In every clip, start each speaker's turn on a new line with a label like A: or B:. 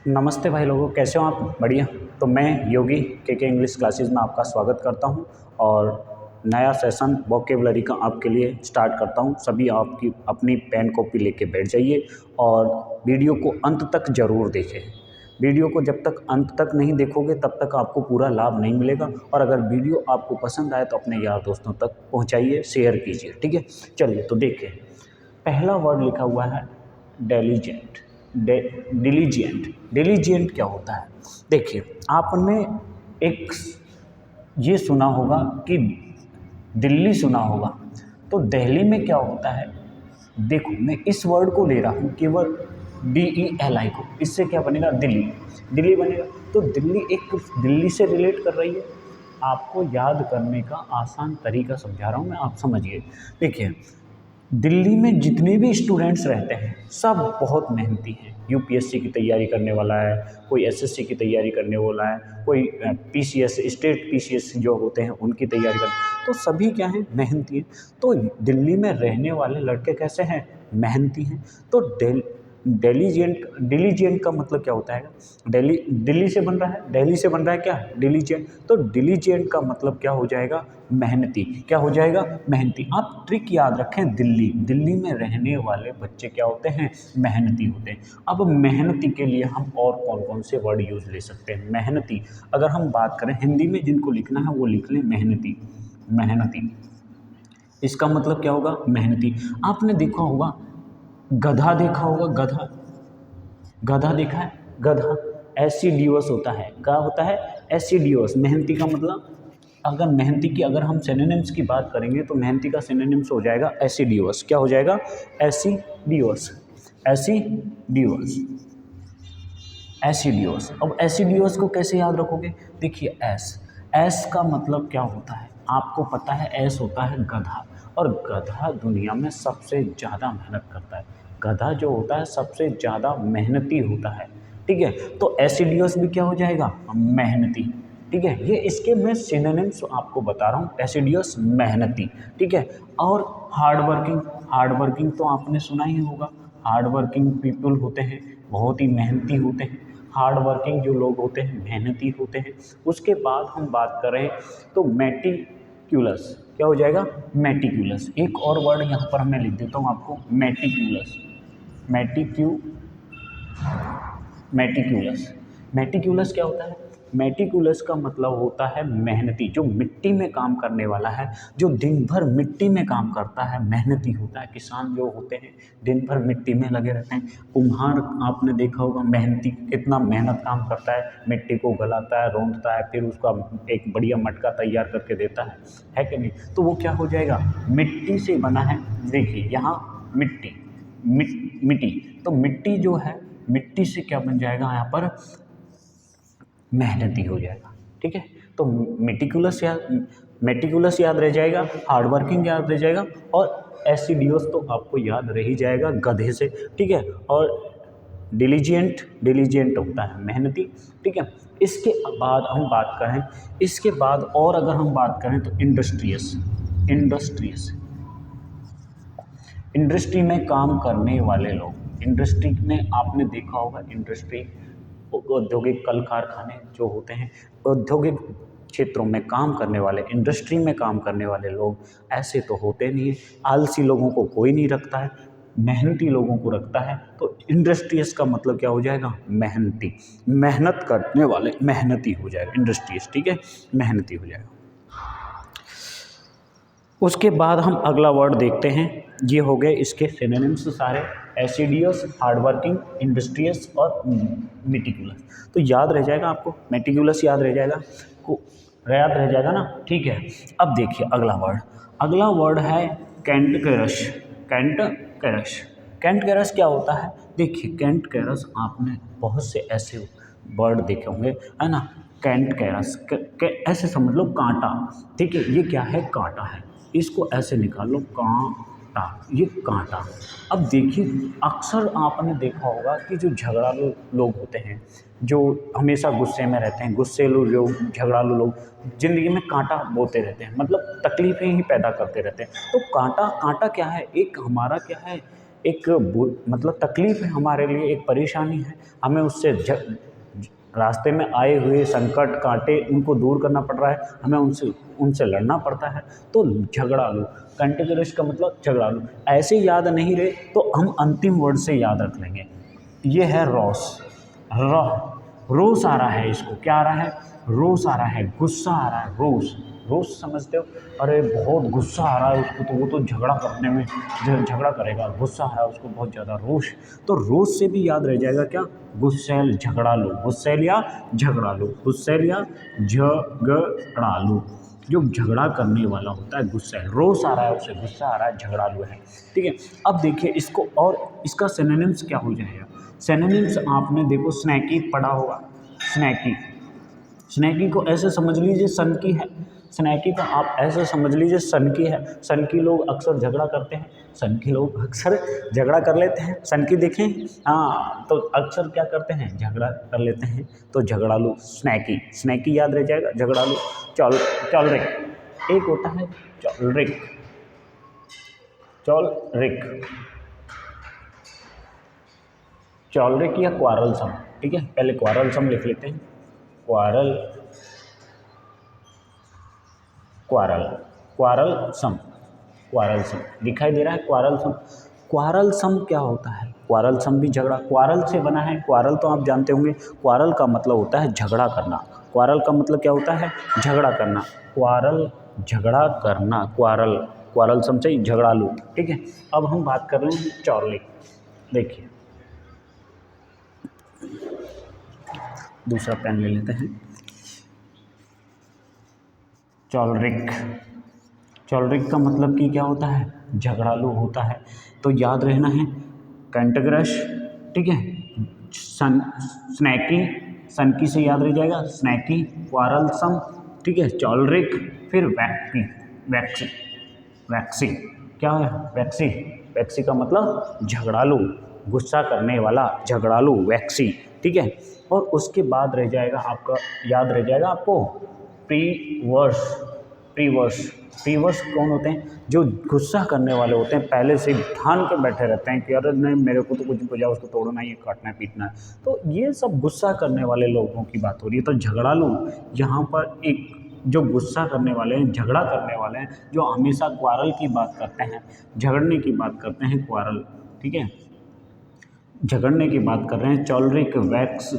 A: नमस्ते भाई लोगों, कैसे हो आप? बढ़िया। तो मैं योगी के इंग्लिश क्लासेस में आपका स्वागत करता हूं और नया सेशन वोकेबलरी का आपके लिए स्टार्ट करता हूं। सभी आपकी अपनी पेन कॉपी लेके बैठ जाइए और वीडियो को अंत तक ज़रूर देखें। वीडियो को जब तक अंत तक नहीं देखोगे तब तक आपको पूरा लाभ नहीं मिलेगा, और अगर वीडियो आपको पसंद आए तो अपने यार दोस्तों तक पहुँचाइए, शेयर कीजिए। ठीक है, चलिए तो देखें। पहला वर्ड लिखा हुआ है डेलीजेंट। डिलीजिएंट। डिलीजिएंट क्या होता है? देखिए, आपने एक ये सुना होगा कि दिल्ली सुना होगा, तो दिल्ली में क्या होता है? देखो, मैं इस वर्ड को ले रहा हूँ केवल DELI को, इससे क्या बनेगा? दिल्ली। दिल्ली बनेगा। तो दिल्ली एक दिल्ली से रिलेट कर रही है। आपको याद करने का आसान तरीका समझा रहा हूँ मैं, आप समझिए। देखिए, दिल्ली में जितने भी स्टूडेंट्स रहते हैं सब बहुत मेहनती हैं। यूपीएससी की तैयारी करने वाला है, कोई एसएससी की तैयारी करने वाला है, कोई पीसीएस स्टेट पीसीएस जो होते हैं उनकी तैयारी कर, तो सभी क्या हैं? मेहनती हैं। तो दिल्ली में रहने वाले लड़के कैसे हैं? मेहनती हैं। तो डिलीजेंट का मतलब क्या होता है? दिल्ली से बन रहा है, दिल्ली से बन रहा है क्या? डिलीजेंट। तो डिलीजेंट का मतलब क्या हो जाएगा? मेहनती। क्या हो जाएगा? मेहनती। आप ट्रिक याद रखें, दिल्ली में रहने वाले बच्चे क्या होते हैं? मेहनती होते हैं। अब मेहनती के लिए हम और कौन कौन से वर्ड यूज़ ले सकते हैं? मेहनती, अगर हम बात करें हिंदी में, जिनको लिखना है वो लिख लें मेहनती। मेहनती, इसका मतलब क्या होगा? मेहनती। आपने देखा होगा, गधा देखा होगा, गधा। गधा देखा है? गधा एसिडियस होता है। क्या होता है? एसिडियस। मेहनती का मतलब, अगर मेहनती की अगर हम सिनोनिम्स की बात करेंगे तो मेहनती का सिनोनिम्स हो जाएगा एसिडियस। क्या हो जाएगा? एसिडियस। एसिडियस। एसिडियस। अब एसिडियस को कैसे याद रखोगे? देखिए, एस का मतलब क्या होता है? आपको पता है, एस होता है गधा, और गधा दुनिया में सबसे ज़्यादा मेहनत करता है। गधा जो होता है सबसे ज़्यादा मेहनती होता है। ठीक है, तो एसिडियस भी क्या हो जाएगा? मेहनती। ठीक है, ये इसके मैं सिनोनिम्स आपको बता रहा हूँ। एसिडियस, मेहनती। ठीक है, और हार्ड वर्किंग। हार्ड वर्किंग तो आपने सुना ही होगा। हार्ड वर्किंग पीपल होते हैं, बहुत ही मेहनती होते हैं। हार्ड वर्किंग जो लोग होते हैं मेहनती होते हैं। उसके बाद हम बात करें तो मेटिक्यूलस। क्या हो जाएगा? मेटिक्यूलस। एक और वर्ड यहाँ पर मैं लिख देता हूँ आपको, मेटिक्यूलस। मेटिक्यूलस। मेटिक्यूलस क्या होता है? मेटिक्यूलस का मतलब होता है मेहनती, जो मिट्टी में काम करने वाला है, जो दिन भर मिट्टी में काम करता है, मेहनती होता है। किसान जो होते हैं दिन भर मिट्टी में लगे रहते हैं। कुम्हार आपने देखा होगा, मेहनती, कितना मेहनत काम करता है, मिट्टी को गलाता है, रौंदता है, फिर उसका एक बढ़िया मटका तैयार करके देता है कि नहीं? तो वो क्या हो जाएगा? मिट्टी से बना है। देखिए यहाँ मिट्टी, मिट्टी, तो मिट्टी जो है, मिट्टी से क्या बन जाएगा यहाँ पर? मेहनती हो जाएगा। ठीक है, तो मेटिकुलस याद रह जाएगा, हार्ड वर्किंग याद रह जाएगा, और एसिडियस तो आपको याद रह ही जाएगा गधे से। ठीक है, और डिलीजेंट होता है मेहनती। ठीक है, इसके बाद हम बात करें, इसके बाद और अगर हम बात करें तो इंडस्ट्रियस। इंडस्ट्रियस, इंडस्ट्री में काम करने वाले लोग। इंडस्ट्री में आपने देखा होगा, इंडस्ट्री औद्योगिक कल कारखाने जो होते हैं, औद्योगिक क्षेत्रों में काम करने वाले, इंडस्ट्री में काम करने वाले लोग ऐसे तो होते नहीं हैं। आलसी लोगों को कोई नहीं रखता है, मेहनती लोगों को रखता है। तो इंडस्ट्रियस का मतलब क्या हो जाएगा? मेहनती। मेहनत करने वाले मेहनती हो जाएगा इंडस्ट्रियस। ठीक है, मेहनती हो जाएगा। उसके बाद हम अगला वर्ड देखते हैं। ये हो गए इसके सिनोनिम्स सारे, एसिडियस, हार्डवर्किंग, इंडस्ट्रियस और मेटिकुलस। तो याद रह जाएगा आपको, मेटिकुलस याद रह जाएगा, को याद रह जाएगा ना? ठीक है, अब देखिए अगला वर्ड। अगला वर्ड है कैंटकरस। कैंटकरस। कैंटकरस क्या होता है? देखिए, कैंटकरस आपने बहुत से ऐसे वर्ड देखे होंगे, है ना? कैंटकरस ऐसे समझ लो, कांटा। ठीक है, ये क्या है? कांटा है। इसको ऐसे निकाल लो, कांटा, ये कांटा। अब देखिए, अक्सर आपने देखा होगा कि जो झगड़ालू लोग होते हैं, जो हमेशा गुस्से में रहते हैं, गुस्सेलू लोग, झगड़ालू लोग, ज़िंदगी में कांटा बोते रहते हैं, मतलब तकलीफ़ें ही पैदा करते रहते हैं। तो कांटा, कांटा क्या है? एक हमारा क्या है? एक मतलब तकलीफ़ है हमारे लिए, एक परेशानी है, हमें उससे रास्ते में आए हुए संकट कांटे उनको दूर करना पड़ रहा है, हमें उनसे लड़ना पड़ता है, तो झगड़ालू। कंटिन्यूअस का मतलब झगड़ालू। ऐसे याद नहीं रहे तो हम अंतिम वर्ड से याद रख लेंगे। ये है रोष, रोष आ रहा है, इसको क्या आ रहा है, रोष आ रहा है, गुस्सा आ रहा है, रोष। रोष समझते हो, अरे बहुत गुस्सा आ रहा है उसको, तो वो तो झगड़ा करने में झगड़ा करेगा, गुस्सा आ रहा है उसको बहुत ज़्यादा, रोष। तो रोष से भी याद रह जाएगा क्या, गुस्सैल झगड़ालू, गुस्सैल या झगड़ालू, गुस्सैल या झगड़ालू, जो झगड़ा करने वाला होता है गुस्सैल। रोष आ रहा है उसे, गुस्सा आ रहा है, झगड़ालू है। ठीक है, अब देखिए इसको, और इसका सिनोनिम्स क्या हो जाएगा। सिनोनिम्स आपने देखो स्नैकी पढ़ा होगा, स्नैकी, स्नैकी को ऐसे समझ लीजिए सन की है, स्नैकी को आप ऐसे समझ लीजिए सन की है। सन की लोग अक्सर झगड़ा करते हैं, सन की लोग अक्सर झगड़ा कर लेते हैं। सन की देखें, हाँ, तो अक्सर क्या करते हैं, झगड़ा कर लेते हैं, तो झगड़ालू, स्नैकी, स्नैकी याद रह जाएगा, झगड़ालू। चॉलरिक, एक होता है चॉलरिक, चॉलरिक, चॉलरिक या क्वारलसम। ठीक है, पहले क्वारलसम लिख लेते हैं, क्वारल, क्वारल, क्वारलसम, क्वारलसम दिखाई दे रहा है, क्वारलसम। क्वारलसम क्या होता है, क्वारलसम भी झगड़ा, क्वारल से बना है, क्वारल तो आप जानते होंगे, क्वारल का मतलब होता है झगड़ा करना, क्वारल का मतलब क्या होता है, झगड़ा करना, क्वारल झगड़ा करना, क्वारल, क्वारलसम से झगड़ालू। ठीक है, अब हम बात कर रहे हैं चॉलरिक। देखिए दूसरा पेन ले लेते हैं, चॉलरिक, चॉलरिक का मतलब कि क्या होता है, झगड़ालू होता है। तो याद रहना है कैंटग्रश, ठीक है, स्नैकी, सनकी से याद रह जाएगा, स्नैकी, क्वारलसम, ठीक है, चॉलरिक, फिर वैक्सी, वैक्सी, वैक्सी क्या है, वैक्सी, वैक्सी का मतलब झगड़ालू, गुस्सा करने वाला, झगड़ालू, वैक्सी। ठीक है, और उसके बाद रह जाएगा आपका, याद रह जाएगा आपको प्रीवर्स, प्रीवर्स, प्रीवर्स कौन होते हैं, जो गुस्सा करने वाले होते हैं, पहले से ठान के बैठे रहते हैं कि अरे नहीं मेरे को तो कुछ बजा, उसको तोड़ना ही है, काटना है, पीटना है। तो ये सब गुस्सा करने वाले लोगों की बात हो रही है। तो झगड़ालू यहाँ पर एक जो गुस्सा करने वाले हैं, झगड़ा करने वाले हैं, जो हमेशा क्वारल की बात करते हैं, झगड़ने की बात करते हैं, क्वारल। ठीक है, झगड़ने की बात कर रहे हैं, चॉलरिक, वैक्स,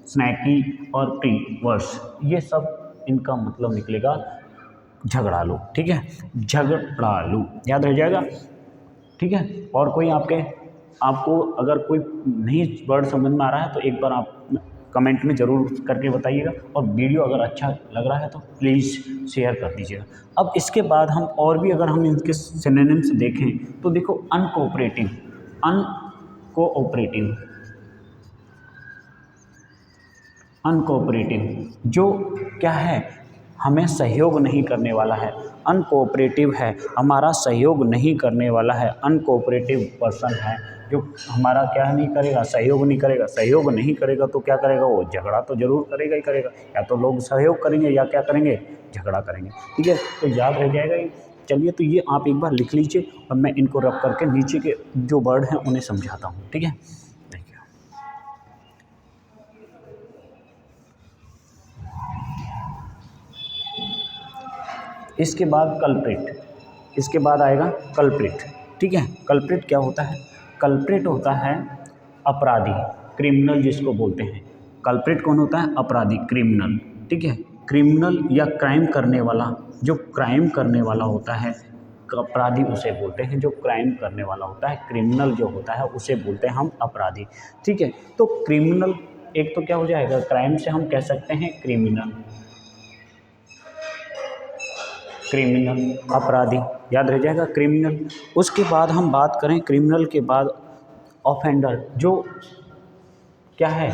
A: स्नैकी और प्रीवर्स, ये सब इनका मतलब निकलेगा झगड़ालू। ठीक है, झगड़ालू याद रह जाएगा। ठीक है, और कोई आपको अगर कोई नहीं वर्ड समझ में आ रहा है तो एक बार आप कमेंट में ज़रूर करके बताइएगा, और वीडियो अगर अच्छा लग रहा है तो प्लीज़ शेयर कर दीजिएगा। अब इसके बाद हम और भी अगर हम इनके सिनोनिम्स देखें तो देखो अनकोऑपरेटिव, अनकोऑपरेटिव, अनकोऑपरेटिव जो क्या है, हमें सहयोग नहीं करने वाला है, अनकोऑपरेटिव है, हमारा सहयोग नहीं करने वाला है, अनकोऑपरेटिव पर्सन है, जो हमारा क्या नहीं करेगा, सहयोग नहीं करेगा। सहयोग नहीं करेगा तो क्या करेगा, वो झगड़ा तो जरूर करेगा ही करेगा, या तो लोग सहयोग करेंगे या क्या करेंगे, झगड़ा करेंगे। ठीक है, तो याद रह जाएगा ये। चलिए, तो ये आप एक बार लिख लीजिए और मैं इनको रब करके नीचे के जो वर्ड हैं उन्हें समझाता हूँ। ठीक है, देखिए इसके बाद कल्प्रिट, इसके बाद आएगा कल्प्रिट। ठीक है, कल्प्रिट क्या होता है, कल्प्रिट होता है अपराधी, क्रिमिनल जिसको बोलते हैं। कल्प्रिट कौन होता है, अपराधी, क्रिमिनल। ठीक है, क्रिमिनल या क्राइम करने वाला, जो क्राइम करने वाला होता है, अपराधी उसे बोलते हैं, जो क्राइम करने वाला होता है। क्रिमिनल जो होता है उसे बोलते हैं हम अपराधी। ठीक है, तो क्रिमिनल एक तो क्या हो जाएगा, क्राइम से हम कह सकते हैं क्रिमिनल, क्रिमिनल, अपराधी, याद रह जाएगा क्रिमिनल। उसके बाद हम बात करें क्रिमिनल के बाद ऑफेंडर, जो क्या है,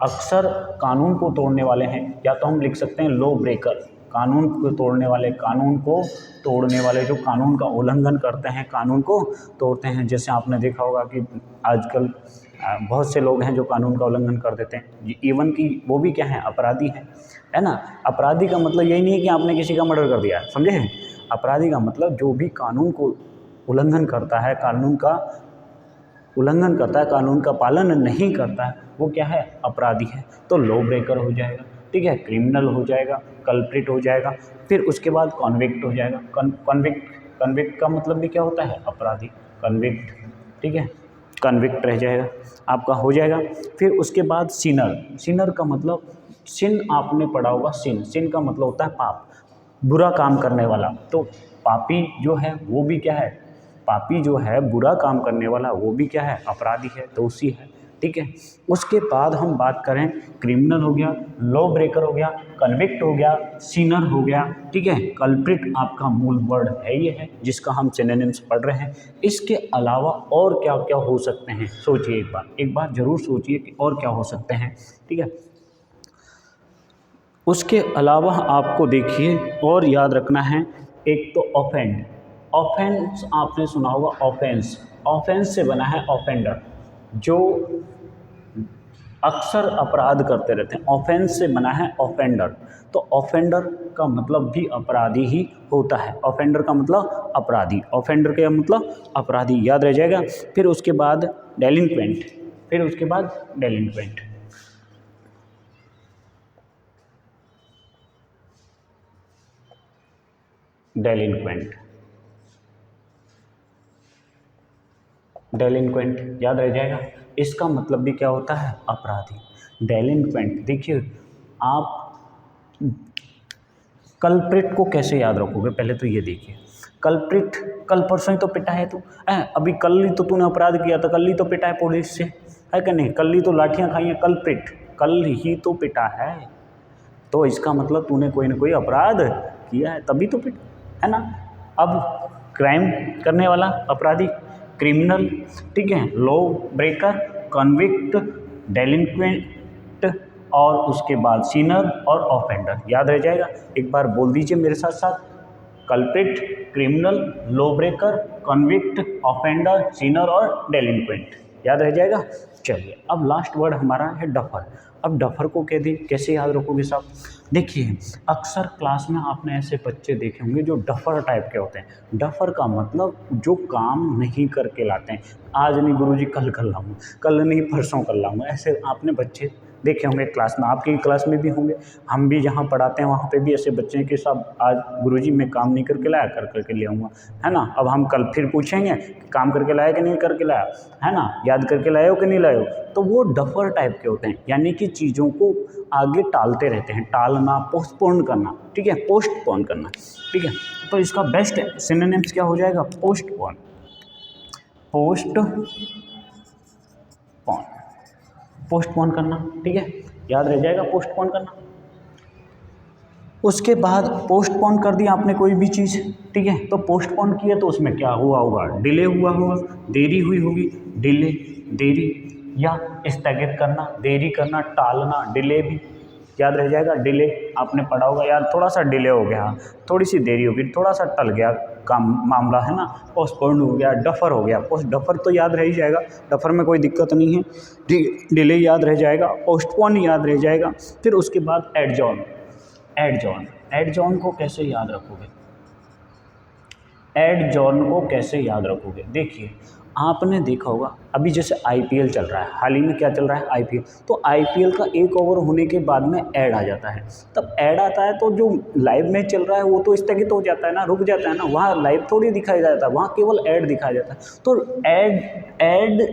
A: अक्सर कानून को तोड़ने वाले हैं, या तो हम लिख सकते हैं लॉ ब्रेकर, कानून को तोड़ने वाले, कानून को तोड़ने वाले, जो कानून का उल्लंघन करते हैं, कानून को तोड़ते हैं। जैसे आपने देखा होगा कि आजकल बहुत से लोग हैं जो कानून का उल्लंघन कर देते हैं, इवन कि वो भी क्या है, अपराधी है ना। अपराधी का मतलब यही नहीं है कि आपने किसी का मर्डर कर दिया, समझे हैं। अपराधी का मतलब जो भी कानून को उल्लंघन करता है, कानून का उल्लंघन करता है, कानून का पालन नहीं करता है, वो क्या है, अपराधी है। तो लॉ ब्रेकर हो जाएगा, ठीक है, क्रिमिनल हो जाएगा, कल्प्रिट हो जाएगा, फिर उसके बाद कॉन्विक्ट हो जाएगा। कन्विक्ट का मतलब भी क्या होता है, अपराधी, कन्विक्ट, ठीक है, कन्विक्ट रह जाएगा आपका, हो जाएगा। फिर उसके बाद सिनर का मतलब, सिन आपने पढ़ा होगा, सिन का मतलब होता है पाप, बुरा काम करने वाला। तो पापी जो है वो भी क्या है, पापी जो है बुरा काम करने वाला वो भी क्या है, अपराधी है, दोषी है, ठीक है। उसके बाद हम बात करें, क्रिमिनल हो गया, लॉ ब्रेकर हो गया, कन्विक्ट हो गया, सिनर हो गया, ठीक है, कल्प्रिट आपका मूल वर्ड है ये है जिसका हम सिनोनिम्स पढ़ रहे हैं। इसके अलावा और क्या क्या हो सकते हैं, सोचिए एक बार जरूर सोचिए कि और क्या हो सकते हैं, ठीक है। उसके अलावा आपको देखिए और याद रखना है, एक तो ऑफेंड, ऑफेंस आपने सुना होगा, ऑफेंस से बना है ऑफेंडर, जो अक्सर अपराध करते रहते हैं, ऑफेंस से बना है ऑफेंडर। तो ऑफेंडर का मतलब भी अपराधी ही होता है, ऑफेंडर का मतलब अपराधी, ऑफेंडर का मतलब अपराधी, याद रह जाएगा। फिर उसके बाद डेलिंक्वेंट, फिर उसके बाद डेलिंक्वेंट, डेलिंक्वेंट, डेलिंक्वेंट याद रह जाएगा। इसका मतलब भी क्या होता है, अपराधी। डेलिंक्वेंट, देखिए आप कल्प्रिट को कैसे याद रखोगे, पहले तो ये देखिए, कल्प्रिट, कल परसों ही तो पिटा है तू, अभी कल ही तो तूने अपराध किया था, कल ही तो पिटा है पुलिस से, है कि नहीं, कल ही तो लाठियां खाई हैं, कल्प्रिट कल ही तो पिटा है, तो इसका मतलब तूने कोई ना कोई अपराध किया है तभी तो पिटा है ना। अब क्राइम करने वाला अपराधी, क्रिमिनल, ठीक है, लॉ ब्रेकर, कन्विक्ट, डेलिंक्वेंट और उसके बाद सिनर और ऑफेंडर, याद रह जाएगा। एक बार बोल दीजिए मेरे साथ साथ, culprit, criminal, law breaker, convict, offender, Sinner और डेलिंक्वेंट, याद रह जाएगा। चलिए अब लास्ट वर्ड हमारा है डफर। अब डफर को कैसे याद रखोगे साहब, देखिए अक्सर क्लास में आपने ऐसे बच्चे देखे होंगे जो डफर टाइप के होते हैं। डफर का मतलब जो काम नहीं करके लाते हैं, आज नहीं गुरुजी कल कर लाऊंगा, कल नहीं परसों कर लाऊंगा, ऐसे आपने बच्चे देखे होंगे क्लास में, आपकी क्लास में भी होंगे, हम भी जहाँ पढ़ाते हैं वहाँ पे भी ऐसे बच्चे हैं कि साहब आज गुरुजी मैं काम नहीं करके लाया, कर करके ले आऊँगा, है ना। अब हम कल फिर पूछेंगे कि काम करके लाया कि नहीं करके लाया, है ना, याद करके लाए हो कि नहीं लाए हो। तो वो डफर टाइप के होते हैं, यानी कि चीज़ों को आगे टालते रहते हैं, टालना, पोस्टपोन करना, ठीक है, पोस्टपोन करना, ठीक है। तो इसका बेस्ट सिनोनिम्स क्या हो जाएगा, पोस्टपोन, पोस्टपोन करना, ठीक है, याद रह जाएगा, पोस्टपोन करना। उसके बाद पोस्टपोन कर दिया आपने कोई भी चीज़, ठीक है, तो पोस्टपोन किया तो उसमें क्या हुआ होगा, डिले हुआ होगा, देरी हुई होगी, डिले, देरी, या स्थगित करना, देरी करना, टालना, डिले भी याद रह जाएगा। डिले आपने पढ़ा होगा यार, थोड़ा सा डिले हो गया, थोड़ी सी देरी हो गई, थोड़ा सा टल गया काम मामला, है ना, पोस्टपोन हो गया, डफर हो गया, डफर तो याद रह ही जाएगा, डफर में कोई दिक्कत नहीं है, डिले याद रह जाएगा, पोस्टपोन याद रह जाएगा। फिर उसके बाद एडजॉर्न, एडजॉर्न को कैसे याद रखोगे, एडजॉर्न को कैसे याद रखोगे, देखिए आपने देखा होगा अभी जैसे आईपीएल चल रहा है, हाल ही में क्या चल रहा है, आईपीएल, तो आईपीएल का एक ओवर होने के बाद में ऐड आ जाता है, तब ऐड आता है तो जो लाइव मैच चल रहा है वो तो स्थगित हो जाता है ना, रुक जाता है ना, वहाँ लाइव थोड़ी दिखाया जाता है, वहाँ केवल ऐड दिखाया जाता है। तो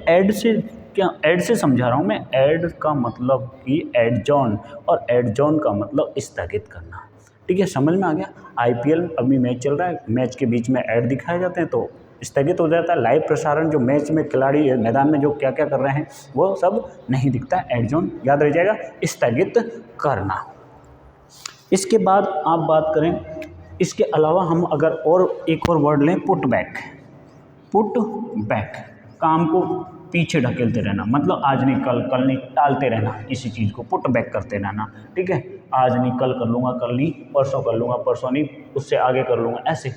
A: ऐड से क्या, ऐड से समझा रहा हूँ मैं, ऐड का मतलब कि एडजॉर्न, और एडजॉर्न का मतलब स्थगित करना, ठीक है, समझ में आ गया। आईपीएल अभी मैच चल रहा है, मैच के बीच में ऐड दिखाए जाते हैं तो स्थगित हो जाता है, लाइव प्रसारण जो मैच में खिलाड़ी मैदान में जो क्या क्या कर रहे हैं वो सब नहीं दिखता है, एडजॉर्न याद रह जाएगा, स्थगित करना। इसके बाद आप बात करें, इसके अलावा हम अगर और एक और वर्ड लें, पुट बैक, काम को पीछे ढकेलते रहना, मतलब आज नहीं कल, कल नहीं, टालते रहना, किसी चीज़ को पुट बैक करते रहना, ठीक है, आज नहीं कल कर लूँगा, कल नहीं परसों कर लूँगा, परसों नहीं उससे आगे कर लूँगा, ऐसे,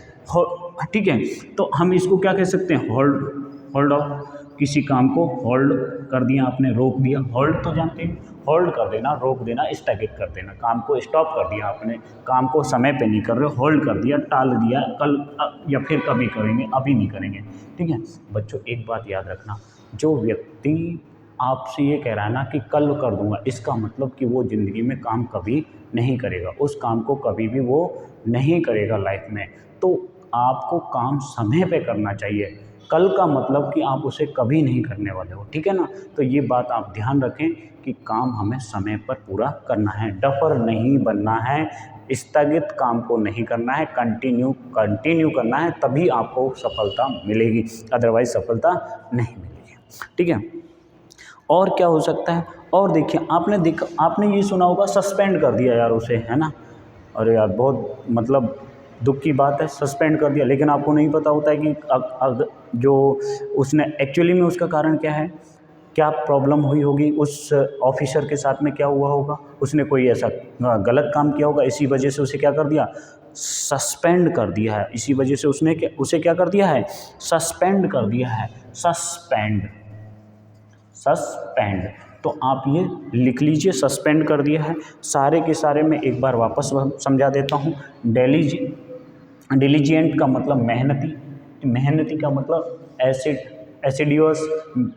A: ठीक है। तो हम इसको क्या कह सकते हैं, होल्ड ऑफ, किसी काम को होल्ड कर दिया आपने, रोक दिया, होल्ड तो जानते हैं, होल्ड कर देना, रोक देना, स्थगित कर देना, काम को स्टॉप कर दिया आपने, काम को समय पे नहीं कर रहे, होल्ड कर दिया, टाल दिया, कल या फिर कभी करेंगे, अभी नहीं करेंगे, ठीक है। बच्चों एक बात याद रखना, जो व्यक्ति आपसे ये कह रहा है ना कि कल कर दूंगा, इसका मतलब कि वो ज़िंदगी में काम कभी नहीं करेगा, उस काम को कभी भी वो नहीं करेगा लाइफ में। तो आपको काम समय पे करना चाहिए। कल का मतलब कि आप उसे कभी नहीं करने वाले हो, ठीक है ना। तो ये बात आप ध्यान रखें कि काम हमें समय पर पूरा करना है, डफर नहीं बनना है, स्थगित काम को नहीं करना है, कंटिन्यू करना है, तभी आपको सफलता मिलेगी, अदरवाइज सफलता नहीं मिलेगी, ठीक है। और क्या हो सकता है, और देखिए आपने ये सुना होगा सस्पेंड कर दिया यार उसे, है ना। अरे यार बहुत मतलब दुख की बात है, सस्पेंड कर दिया, लेकिन आपको नहीं पता होता है कि जो उसने एक्चुअली में उसका कारण क्या है, क्या प्रॉब्लम हुई होगी उस ऑफिसर के साथ में, क्या हुआ होगा, उसने कोई ऐसा गलत काम किया होगा, इसी वजह से उसे क्या कर दिया, सस्पेंड कर दिया है। इसी वजह से उसे क्या कर दिया है, सस्पेंड कर दिया है। सस्पेंड तो आप ये लिख लीजिए, सस्पेंड कर दिया है। सारे के सारे मैं एक बार वापस समझा देता हूँ। डिलीजेंट का मतलब मेहनती का मतलब एसिडियस,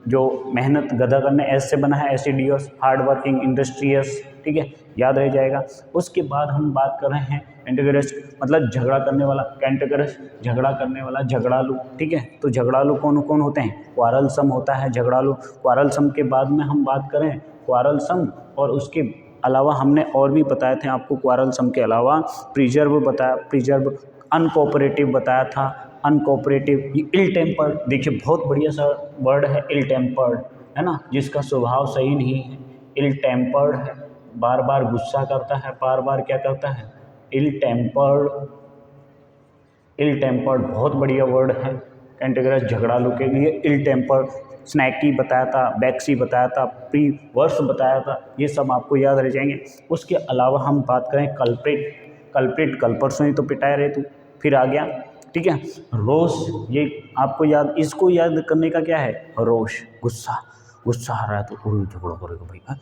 A: जो मेहनत गधा करने एस से बना है, एसिडियस, हार्ड वर्किंग, इंडस्ट्रियस, ठीक है, याद रह जाएगा। उसके बाद हम बात कर रहे हैं कैंटेगरस, मतलब झगड़ा करने वाला, कैंटेगरस झगड़ा करने वाला, झगड़ालू, ठीक है। तो झगड़ालू कौन कौन होते हैं, क्वारलसम होता है झगड़ालू। क्वारलसम के बाद में हम बात करें क्वारलसम, और उसके अलावा हमने और भी बताए थे आपको, क्वारलसम के अलावा प्रिजर्व, अनकोऑपरेटिव बताया था, अनकोऑपरेटिव, ये इल टेम्पर्ड, देखिए बहुत बढ़िया सा वर्ड है इल टेम्पर्ड, है ना, जिसका स्वभाव सही नहीं है, इल टेम्पर्ड है, बार बार गुस्सा करता है, बार बार क्या करता है, इल टेम्पर्ड बहुत बढ़िया वर्ड है कैंटेगराइज झगड़ालू के लिए, इल टेम्पर्ड। स्नैकी बताया था, बैक्सी बताया था, प्री वर्स बताया था, ये सब आपको याद रह जाएंगे। उसके अलावा हम बात करें कल्प्रिट, कल परसों ही तो पिटाया रहे तू, फिर आ गया, ठीक है। रोष, ये आपको याद, इसको याद करने का क्या है, रोष, गुस्सा आ रहा है तो झगड़ा करेगा भाई, हाँ।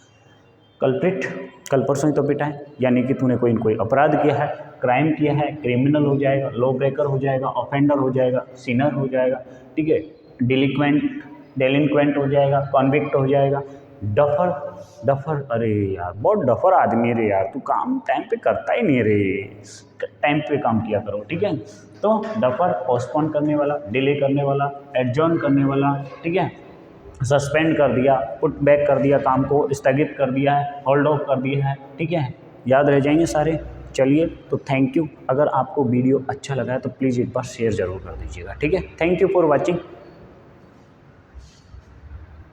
A: कल्प्रिट, कल परसों ही तो पिटाए, यानी कि तूने कोई अपराध किया है, क्राइम किया है, क्रिमिनल हो जाएगा, लॉ ब्रेकर हो जाएगा, ऑफेंडर हो जाएगा, सिनर हो जाएगा, ठीक है, डेलिंक्वेंट हो जाएगा, कॉन्विक्ट हो जाएगा। डफर, अरे यार बहुत डफर आदमी है रे यार, तू काम टाइम पे करता ही नहीं रे, टाइम पे काम किया करो, ठीक है। तो डफर पोस्टपोन करने वाला, डिले करने वाला, एडजॉर्न करने वाला, ठीक है। सस्पेंड कर दिया, पुट बैक कर दिया, काम को स्थगित कर दिया है, होल्ड ऑफ कर दिया है, ठीक है, याद रह जाएंगे सारे। चलिए तो थैंक यू, अगर आपको वीडियो अच्छा लगा है तो प्लीज़ एक बार शेयर ज़रूर कर दीजिएगा, ठीक है। Thank you for watching.